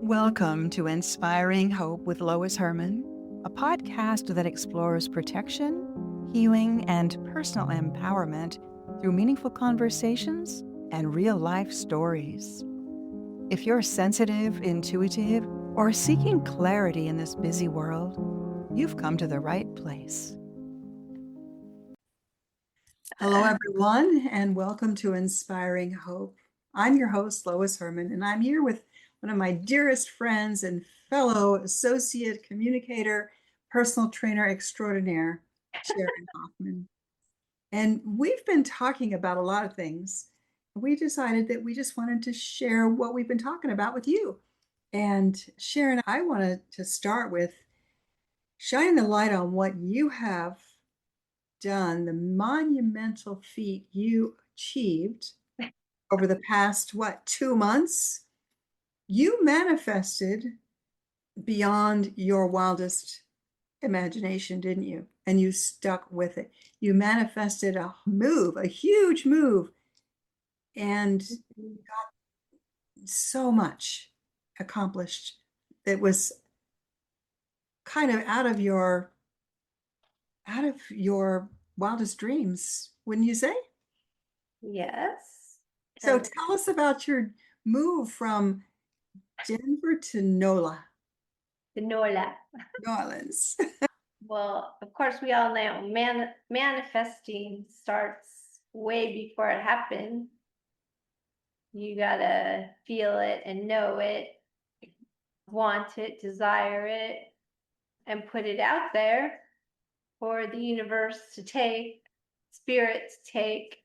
Welcome to Inspiring Hope with Lois Hermann, a podcast that explores protection, healing, and personal empowerment through meaningful conversations and real-life stories. If you're sensitive, intuitive, or seeking clarity in this busy world, you've come to the right place. Hello, everyone, and welcome to Inspiring Hope. I'm your host, Lois Hermann, and I'm here with one of my dearest friends and fellow associate communicator, personal trainer extraordinaire, Sharon Hoffman. And we've been talking about a lot of things. We decided that we just wanted to share what we've been talking about with you. And Sharon, I wanted to start with shining the light on what you have done, the monumental feat you achieved over the past, 2 months? You manifested beyond your wildest imagination, didn't you? And you stuck with it. You manifested a move, a huge move, and got so much accomplished that was kind of out of your wildest dreams, wouldn't you say? Yes. So And tell us about your move from Denver to NOLA, Nola. New Orleans. Well, of course, we all know manifesting starts way before it happens. You gotta feel it and know it, want it, desire it, and put it out there for the universe to take, spirit to take.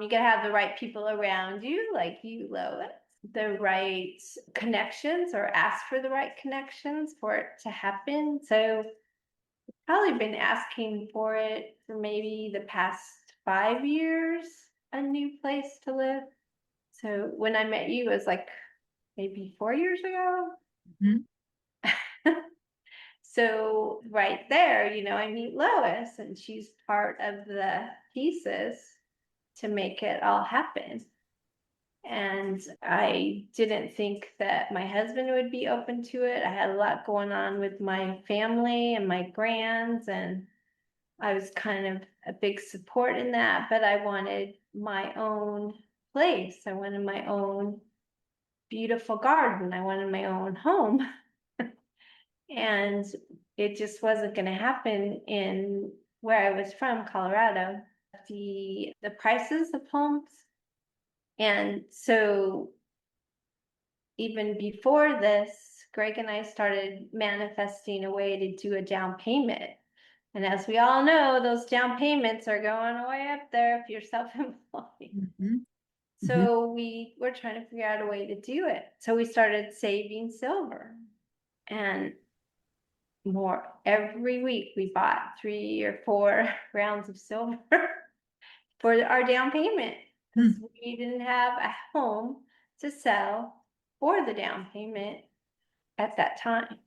You gotta have the right people around you, like you, Lois, the right connections, or ask for the right connections for it to happen. So probably been asking for it for maybe the past 5 years, a new place to live. So when I met you, it was like maybe 4 years ago. Mhm. So right there, I meet Lois, and she's part of the pieces to make it all happen. And I didn't think that my husband would be open to it. I had a lot going on with my family and my grands, and I was kind of a big support in that, but I wanted my own place. I wanted my own beautiful garden. I wanted my own home. And it just wasn't going to happen in where I was from, Colorado. The prices of homes. And so even before this, Greg and I started manifesting a way to do a down payment. And as we all know, those down payments are going way up there if you're self-employed. Mhm. Mhm. So we were trying to figure out a way to do it. So we started saving silver, and more every week we bought 3 or 4 rounds of silver for our down payment, because Mhm. we didn't have a home to sell for the down payment at that time.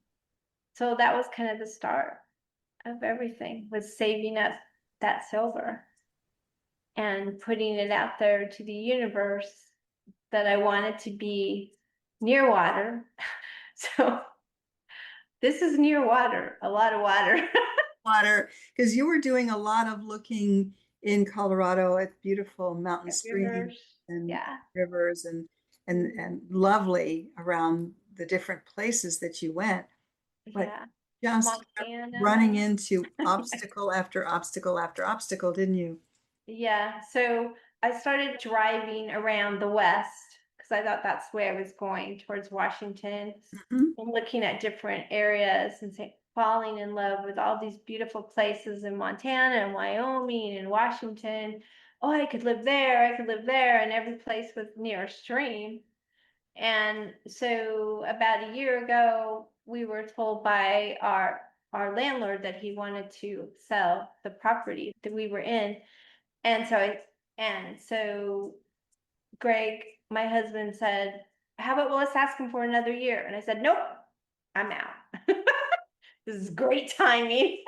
So that was kind of the start of everything, was saving up that silver and putting it out there to the universe that I wanted to be near water. So this is near water, a lot of water. Water, because you were doing a lot of looking in Colorado at beautiful mountain streams Rivers. and Yeah. rivers and lovely around the different places that you went, but Yeah. just kept running Montana. into obstacle after obstacle after obstacle, didn't you? Yeah. So I started driving around the West because I thought that's where I was going, towards Washington, Mhm. and looking at different areas and falling in love with all these beautiful places in Montana and Wyoming and Washington. Oh, I could live there. I could live there. And every place was near a stream. And so about a year ago, we were told by our landlord that he wanted to sell the property that we were in. And so Greg, my husband, said, "How about, well, let's ask him for another year?" And I said, "Nope, I'm out." This is great timing.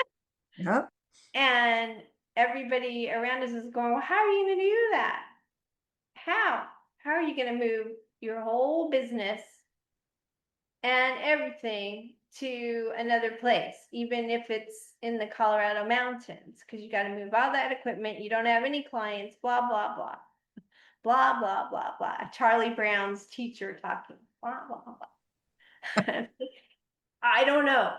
Yep. And everybody around us is going, "Well, how are you going to do that? How? How are you going to move your whole business and everything to another place, even if it's in the Colorado mountains, because you got to move all that equipment. You don't have any clients, blah, blah, blah, blah, blah, blah, blah. Charlie Brown's teacher talking, blah, blah, blah. I don't know,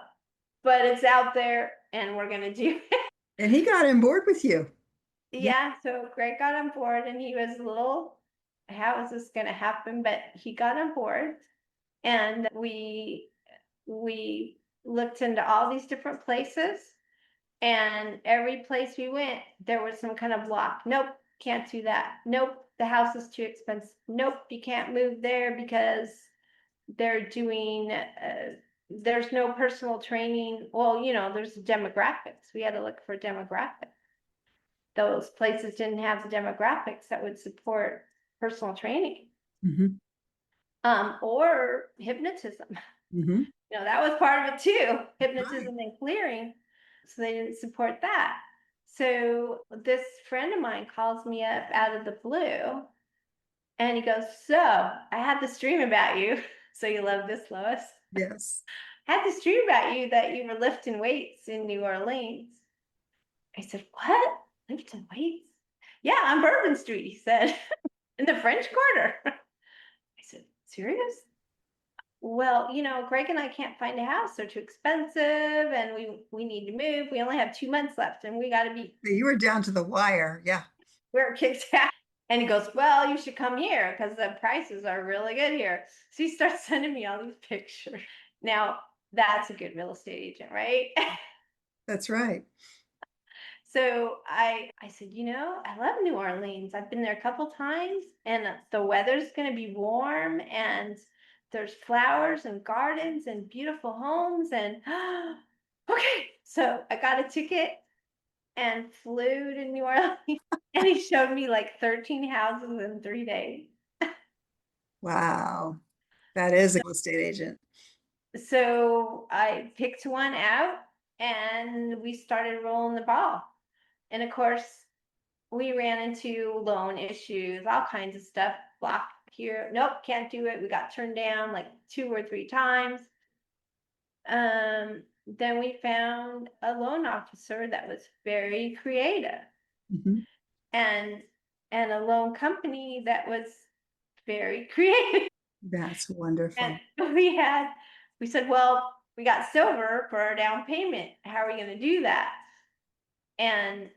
but it's out there and we're going to do it. And he got on board with you. Yeah. Yeah, so Greg got on board and he was a little, how is this going to happen? But he got on board and we looked into all these different places, and every place we went there was some kind of block. Nope, can't do that. Nope, the house is too expensive. Nope, you can't move there because they're doing there's no personal training. Well, there's demographics. We had to look for demographics. Those places didn't have the demographics that would support personal training, Hmm. or hypnotism. Hmm. That was part of it too, Right. hypnotism and clearing. So they didn't support that. So this friend of mine calls me up out of the blue and he goes, "So I had this dream about you." So you love this, Lois. Yes. I had this dream about you that you were lifting weights in New Orleans. I said, "What? Lifting weights?" "Yeah, on Bourbon Street," he said, "in the French Quarter." I said, "Serious?" "Well, Greg and I can't find a house. They're too expensive and we need to move. We only have 2 months left and we got to be, You were down to the wire. Yeah. we're kicked out." And he goes, "Well, you should come here because the prices are really good here." So he starts sending me all these pictures. Now, that's a good real estate agent, right? That's right. So I said, I love New Orleans. I've been there a couple times and the weather's going to be warm and there's flowers and gardens and beautiful homes and okay. So I got a ticket and flew to New Orleans and he showed me like 13 houses in 3 days. Wow. That is a real estate agent. So I picked one out and we started rolling the ball. And of course, we ran into loan issues, all kinds of stuff. Block here. Nope, can't do it. We got turned down like 2 or 3 times. Then we found a loan officer that was very creative, Hmm. and a loan company that was very creative. That's And wonderful. we said, "Well, we got silver for our down payment. How are we going to do that?" And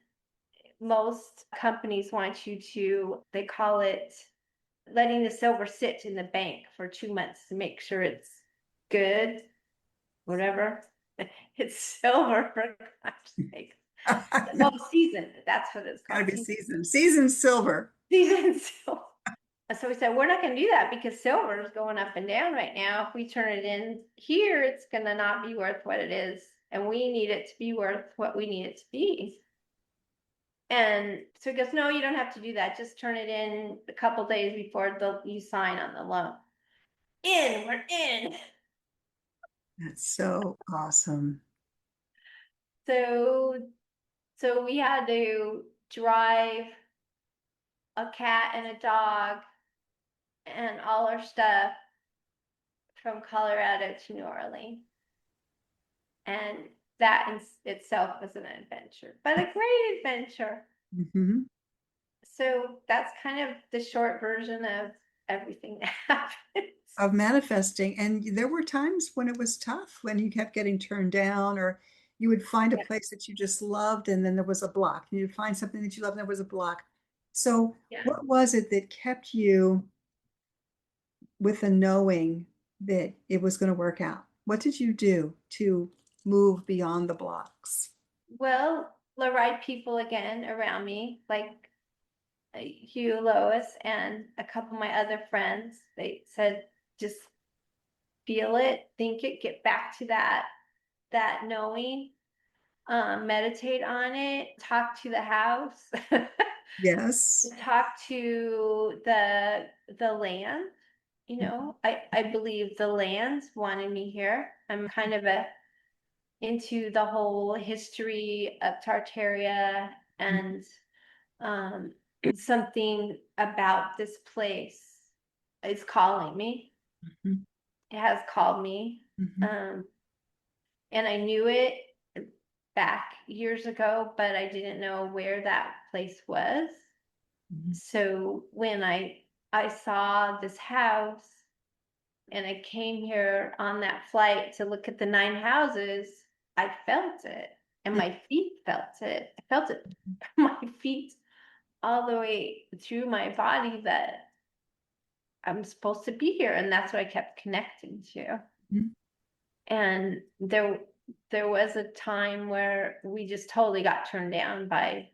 most companies want you to, they call it letting the silver sit in the bank for 2 months to make sure it's good, whatever. It's silver, for God's sake. No, Well, seasoned, that's what it's gotta called. be seasoned. Seasoned silver. Seasoned silver. So we said, we're not going to do that because silver is going up and down right now. If we turn it in here, it's going to not be worth what it is. And we need it to be worth what we need it to be. And so he goes, "No, you don't have to do that. Just turn it in a couple days before you sign on the loan." We're in. That's so awesome. So we had to drive a cat and a dog and all our stuff from Colorado to New Orleans. And that in itself was an adventure, but a great adventure. Hmm. So that's kind of the short version of everything that happens. Of manifesting. And there were times when it was tough, when you kept getting turned down, or you would find a Yeah. place that you just loved, and then there was a block. You'd find something that you loved, and there was a block. So, Yeah. what was it that kept you with the knowing that it was going to work out? What did you do to move beyond the blocks? Well, the right people again around me, like Hugh, Lois, and a couple of my other friends. They said, just feel it, think it, get back to that knowing, meditate on it, talk to the house, Yes. talk to the land. I believe the lands wanted me here. I'm kind of into the whole history of Tartaria and um, something about this place is calling me. Mhm. has called me. Mhm. Um, and I knew it back years ago, but I didn't know where that place was. Mhm. So when I saw this house and I came here on that flight to look at the 9 houses, I felt it and my feet felt it. I felt it from my feet all the way through my body that I'm supposed to be here. And that's what I kept connecting to. Mhm. And there was a time where we just totally got turned down by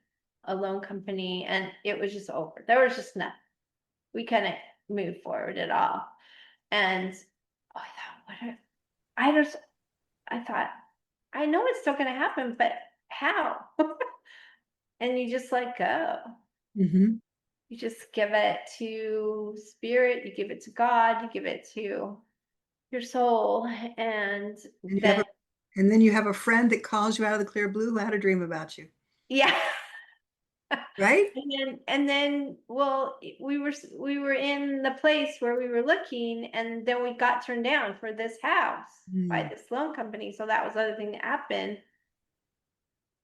a loan company and it was just over. There was just nothing. We couldn't move forward at all. And I thought, I just I thought, I know it's still gonna happen, but how? And you just let go. Mhm. You just give it to spirit, you give it to God, you give it to your soul, and And you have then and then you have a friend that calls you out of the clear blue who had a dream about you, yeah. right? And then well, we were in the place where we were looking, and then we got turned down for this house by Mm. this loan company. So that was the other thing that happened.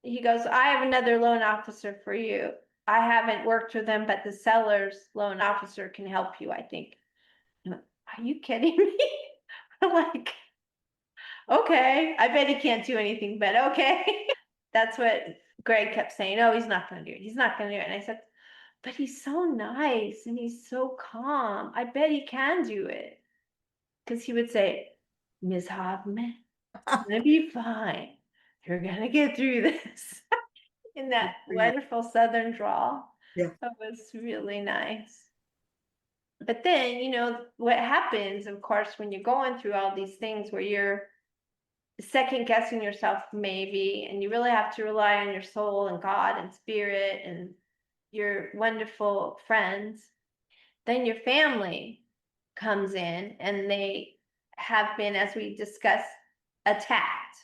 He goes, I have another loan officer for you. I haven't worked with them, but the seller's loan officer can help you, I think. I'm like, are you kidding me? I'm like, okay, I bet he can't do anything, but okay. That's what Greg kept saying. Oh, he's not going to do it. He's not going to do it. And I said, but he's so nice and he's so calm. I bet he can do it. Because he would say, Ms. Hoffman, it's going to be fine. You're going to get through this. In Good that for you. wonderful southern drawl. Yeah. That was really nice. But then, what happens, of course, when you're going through all these things where you're second guessing yourself, maybe, and you really have to rely on your soul and God and spirit and your wonderful friends, then your family comes in and they have been, as we discussed, attacked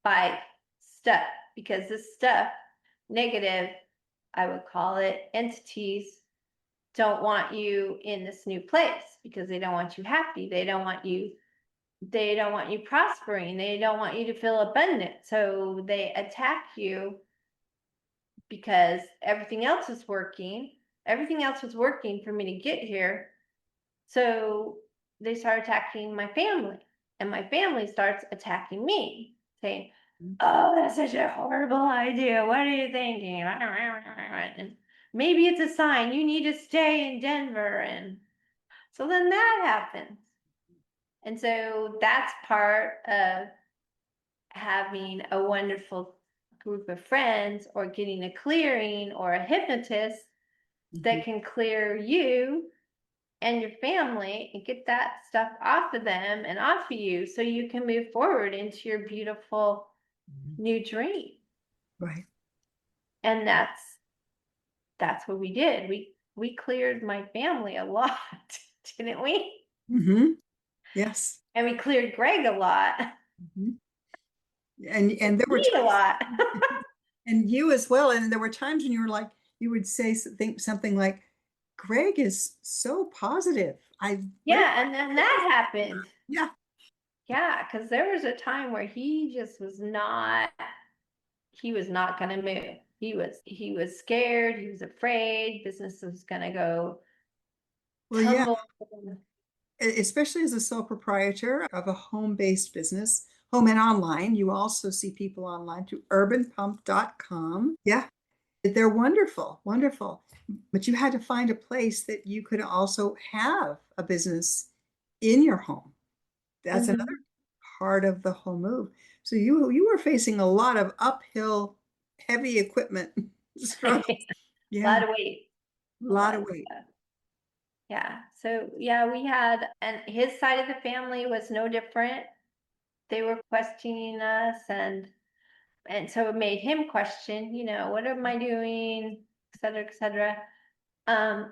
by stuff because this stuff, negative, I would call it, entities don't want you in this new place because they don't want you happy. They don't want you prospering. They don't want you to feel abundant. So they attack you because everything else is working. Everything else was working for me to get here. So they start attacking my family, and my family starts attacking me, saying, oh, that's such a horrible idea. What are you thinking? And maybe it's a sign you need to stay in Denver. And so then that happens. And so that's part of having a wonderful group of friends or getting a clearing or a hypnotist Mhm. that can clear you and your family and get that stuff off of them and off of you so you can move forward into your beautiful Mhm. new dream. Right. And that's what we did. We cleared my family a lot, didn't we? Hmm. Yes. And we cleared Greg a lot. Mhm. And there were Me a times, lot. and you as well. And there were times when you were like, you would say something like, Greg is so positive. Where, Yeah, and then that happened. yeah. Yeah, because there was a time where he just was not going to move. He was scared, he was afraid business was going to go Well, yeah, tumble. especially as a sole proprietor of a home-based business, home and online. You also see people online through urbanpump.com. Yeah, they're wonderful, wonderful. But you had to find a place that you could also have a business in your home. That's another Mhm. part of the whole move. So you were facing a lot of uphill, heavy equipment struggles. A Yeah, lot of weight, a a lot lot of of weight. stuff. Yeah. So yeah, we had, and his side of the family was no different. They were questioning us, and so it made him question, what am I doing, et cetera, et cetera.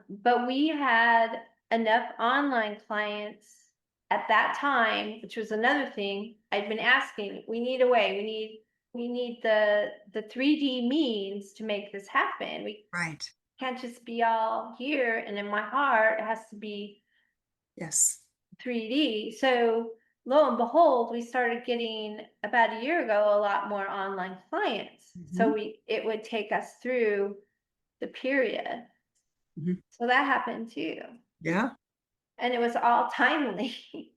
But we had enough online clients at that time, which was another thing I'd been asking. We need a way. We need the 3D means to make this happen. We Right. can't just be all here and in my heart. It has to be Yes. 3D. So lo and behold, we started getting about a year ago a lot more online clients. Mhm. So it would take us through the period. Mhm. So that happened too. Yeah. And it was all timely.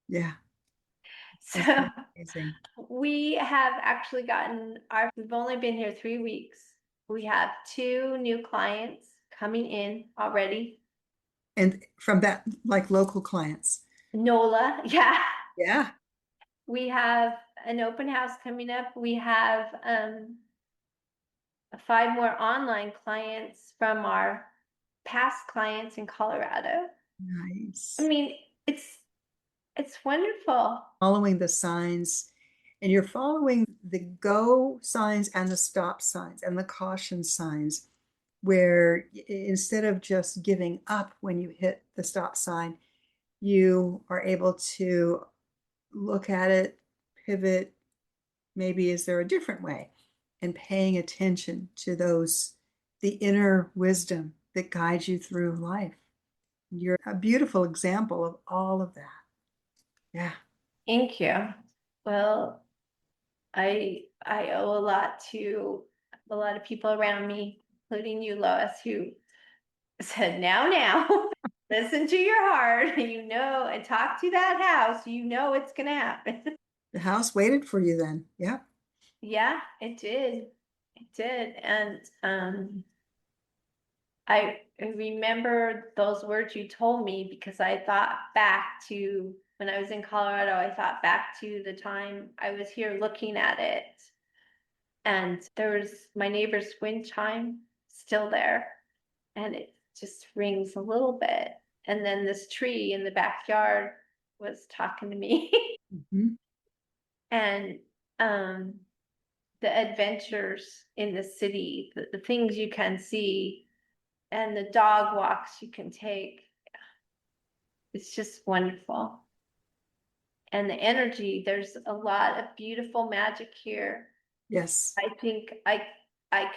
Yeah. That's So amazing. we have actually we've only been here 3 weeks. We have two new clients coming in already. And from that, like local clients. NOLA, yeah. Yeah. We have an open house coming up. We have 5 more online clients from our past clients in Colorado. I Nice. mean, it's wonderful. Following the signs, and you're following the go signs and the stop signs and the caution signs, where instead of just giving up when you hit the stop sign, you are able to look at it, pivot, maybe is there a different way? And paying attention to the inner wisdom that guides you through life. You're a beautiful example of all of that. Yeah. Thank you. Well, I owe a lot to a lot of people around me, including you, Lois, who said, now, listen to your heart, and talk to that house, it's gonna happen. The house waited for you then. Yeah. Yeah, it did. It did. And I remember those words you told me because I thought back to when I was in Colorado, I thought back to the time I was here looking at it. And there was my neighbor's wind chime still there. And it just rings a little bit. And then this tree in the backyard was talking to me. Mhm. And the adventures in the city, the things you can see, and the dog walks you can take. It's just wonderful. And the energy, there's a lot of beautiful magic here. Yes. I think I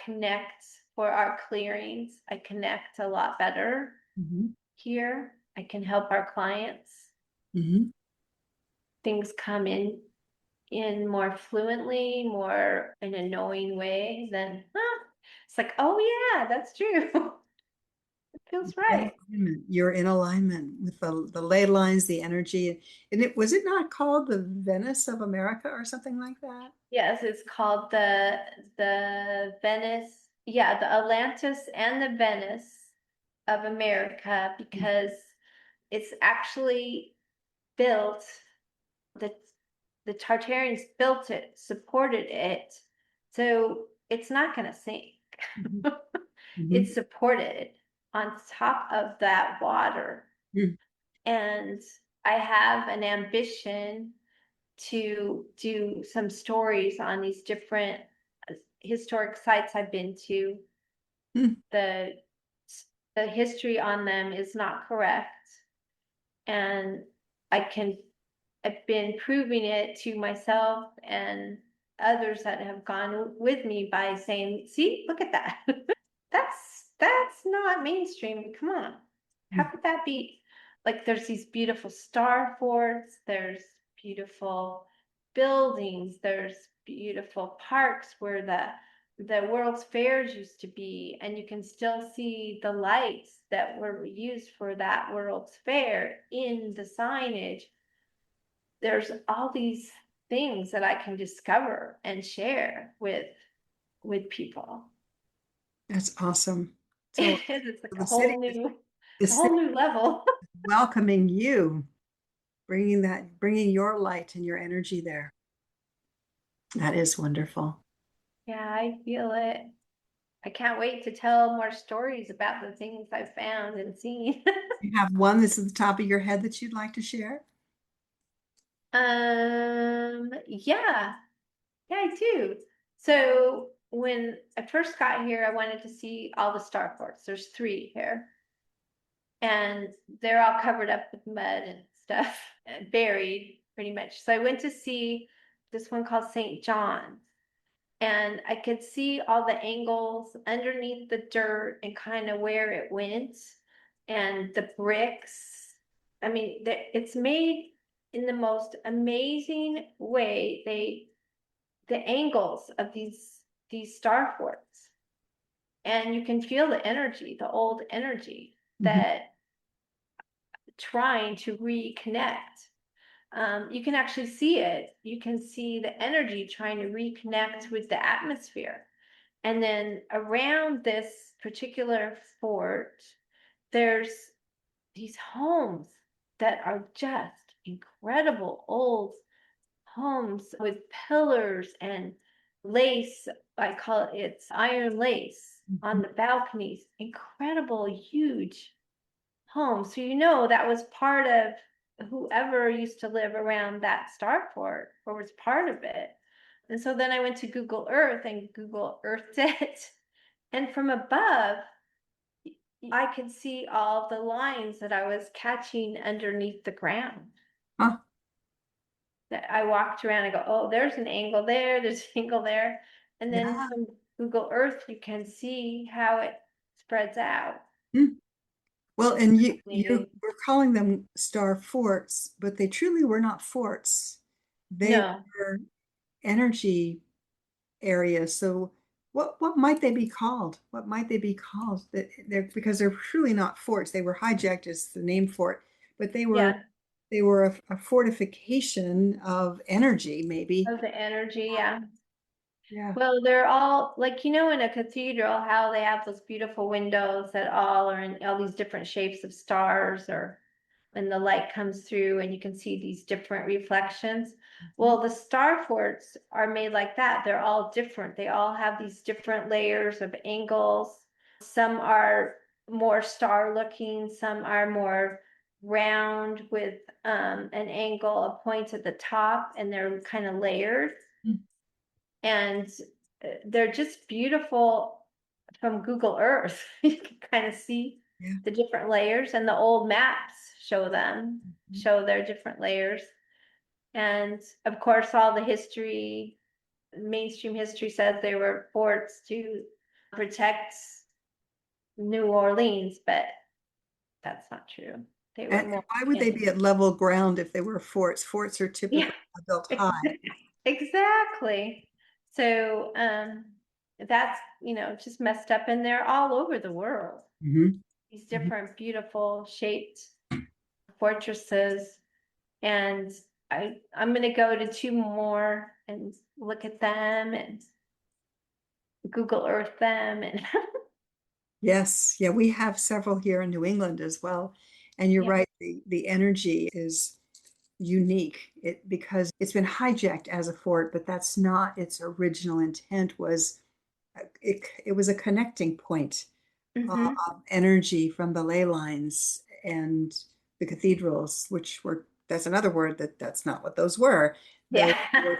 connect for our clearings. I connect a lot better Mhm. here. I can help our clients. Mhm. Things come in more fluently, more in a knowing way than it's like, oh yeah, that's true. It feels In right. alignment. You're in alignment with the ley lines, the energy. And it was it not called the Venice of America or something like that? Yes, it's called the Venice, yeah, the Atlantis and the Venice of America because it's actually built, the the Tartarians built it, supported it, so it's not gonna sink. Mhm. It's Mhm. supported on top of that water. Mhm. And I have an ambition to do some stories on these different historic sites I've been to. Mhm. The the history on them is not correct, and I can I've been proving it to myself and others that have gone with me by saying, "See, look at that." That's not mainstream. Come on. How Mhm. could that be? Like there's these beautiful star forts, there's beautiful buildings, there's beautiful parks where the World's Fairs used to be, and you can still see the lights that were used for that World's Fair in the signage. There's all these things that I can discover and share with people. That's awesome. So It's like the city the a whole city new level. welcoming you, bringing your light and your energy there. That is wonderful. Yeah, I feel it. I can't wait to tell more stories about the things I've found and seen. You have one that's at the top of your head that you'd like to share? Yeah, yeah, I do. So when I first got here, I wanted to see all the star forts. There's 3 here, and they're all covered up with mud and stuff, and buried pretty much. So I went to see this one called St. John's, and I could see all the angles underneath the dirt and kind of where it went, and the bricks. I mean, it's made in the most amazing way. The angles of these star forts, and you can feel the energy, the old energy Mhm. that trying to reconnect. You can actually see it. You can see the energy trying to reconnect with the atmosphere. And then around this particular fort, there's these homes that are just incredible old homes with pillars and lace. I call it, it's iron lace on Mhm. the balconies. Incredible, huge homes. So you know that was part of whoever used to live around that starport or was part of it. And so then I went to Google Earth and Google Earthed it. And from above, I could see all the lines that I was catching underneath the ground. Huh. That I walked around and go, oh, there's an angle there, there's an angle there. And then Yeah. from Google Earth, you can see how it spreads out. Mm. Well, It's and you fascinating. were calling them star forts, but they truly were not forts. They No, were energy areas. So what might they be called? What might they be called? That they're because they're truly not forts. They were hijacked as the name fort, but yeah, they were a fortification of energy, maybe. of the energy, yeah. Yeah. Well, they're all like, in a cathedral, how they have those beautiful windows that all are in all these different shapes of stars, or when the light comes through and you can see these different reflections. Mhm. Well, the star forts are made like that. They're all different. They all have these different layers of angles. Some are more star looking, some are more round with an angle, a point at the top, and they're kind of layered. And they're just beautiful from Google Earth. You can kind of see Yeah. the different layers, and the old maps Mhm. show their different layers. And of course, all the history, mainstream history says they were forts to protect New Orleans, but that's not true. They were And more why would they in, be at level ground if they were forts? Forts are yeah, typically built high. exactly. So that's just messed up, and they're all over the world. Mhm. These Mhm. different beautiful shaped fortresses, and I'm gonna go to two more and look at them and Google Earth them and Yes, yeah, we have several here in New England as well. And you're yeah. right, the energy is unique because it's been hijacked as a fort, but that's not its original intent was it was a connecting point Hmm. of energy from the ley lines and the cathedrals, which were that's another word that's not what those were. Those Yeah. were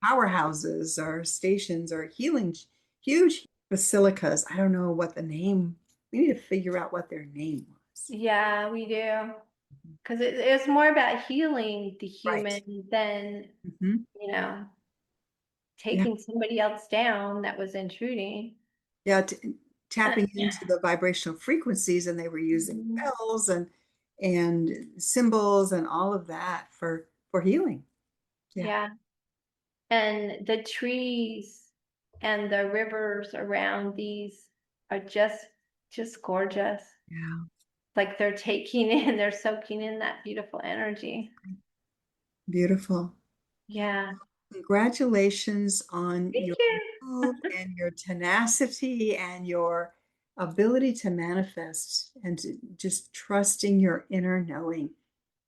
powerhouses or stations or healing, huge basilicas. I don't know what the name, we need to figure out what their name was. Yeah, we do. Because it's more about healing the Right. human than, Mhm. you know, Yeah. taking somebody else down that was intruding. Yeah. Tapping into the vibrational frequencies, and they were using Mhm. bells and symbols and all of that for healing. Yeah. Yeah. And the trees and the rivers around these are just gorgeous. Yeah. Like they're taking in, they're soaking in that beautiful energy. Beautiful. Yeah. Congratulations on Thank your you. move and your tenacity and your ability to manifest and to just trusting your inner knowing.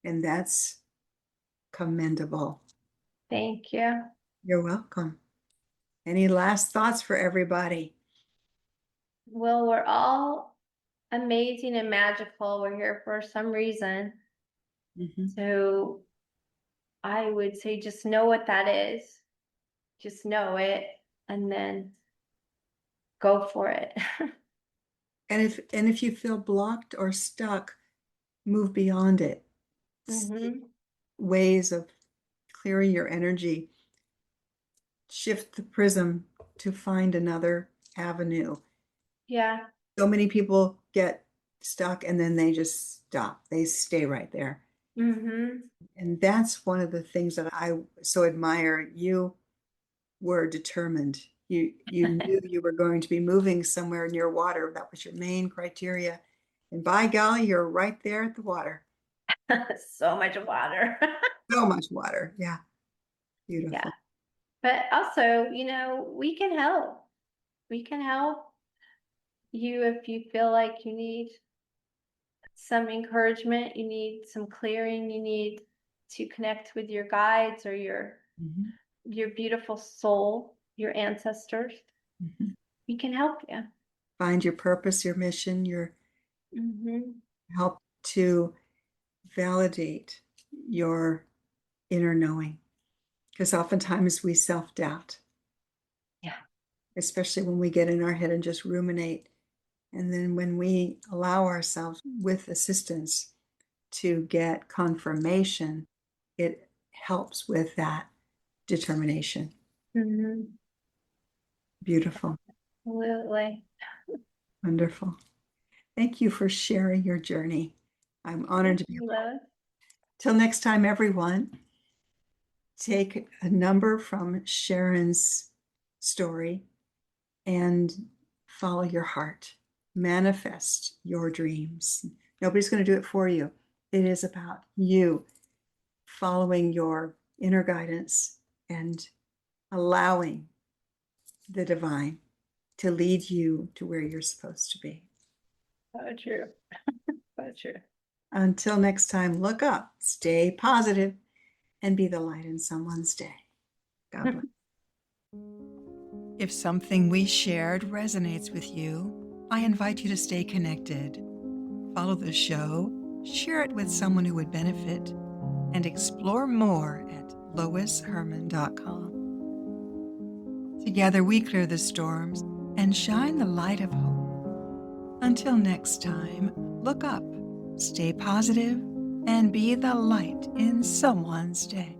And that's commendable. Thank you. You're welcome. Any last thoughts for everybody? Well, we're all amazing and magical. We're here for some reason. Mhm. So I would say just know what that is. Just know it and then go for it. And if you feel blocked or stuck, move beyond it. Seek Hmm. ways of clearing your energy. Shift the prism to find another avenue. Yeah. So many people get stuck, and then they just stop. They stay right there. Mm-hmm. And that's one of the things that I so admire. You were determined. You knew you were going to be moving somewhere near water. That was your main criteria. And by golly, you're right there at the water. So much water. So much water. Yeah, Yeah. beautiful. But also, we can help. We can help you if you feel like you need some encouragement, you need some clearing, you need to connect with your guides or Mhm, your beautiful soul, your ancestors. mhm. We can help you. Find your purpose, your mission, your Mm-hmm. help to validate your inner knowing. Because oftentimes we self-doubt, Yeah. especially when we get in our head and just ruminate. And then when we allow ourselves with assistance to get confirmation, it helps with that determination. Mm-hmm. Beautiful. Absolutely. Wonderful. Thank you for sharing your journey. I'm honored Thank to be. you, Lois. Till next time, everyone, take a number from Sharon's story and follow your heart. Manifest your dreams. Nobody's going to do it for you. It is about you following your inner guidance and allowing the divine to lead you to where you're supposed to be. So true. So true. Until next time, look up, stay positive, and be the light in someone's day. God bless. If something we shared resonates with you, I invite you to stay connected. Follow the show, share it with someone who would benefit, and explore more at loishermann.com. Together we clear the storms and shine the light of hope. Until next time, look up, stay positive, and be the light in someone's day.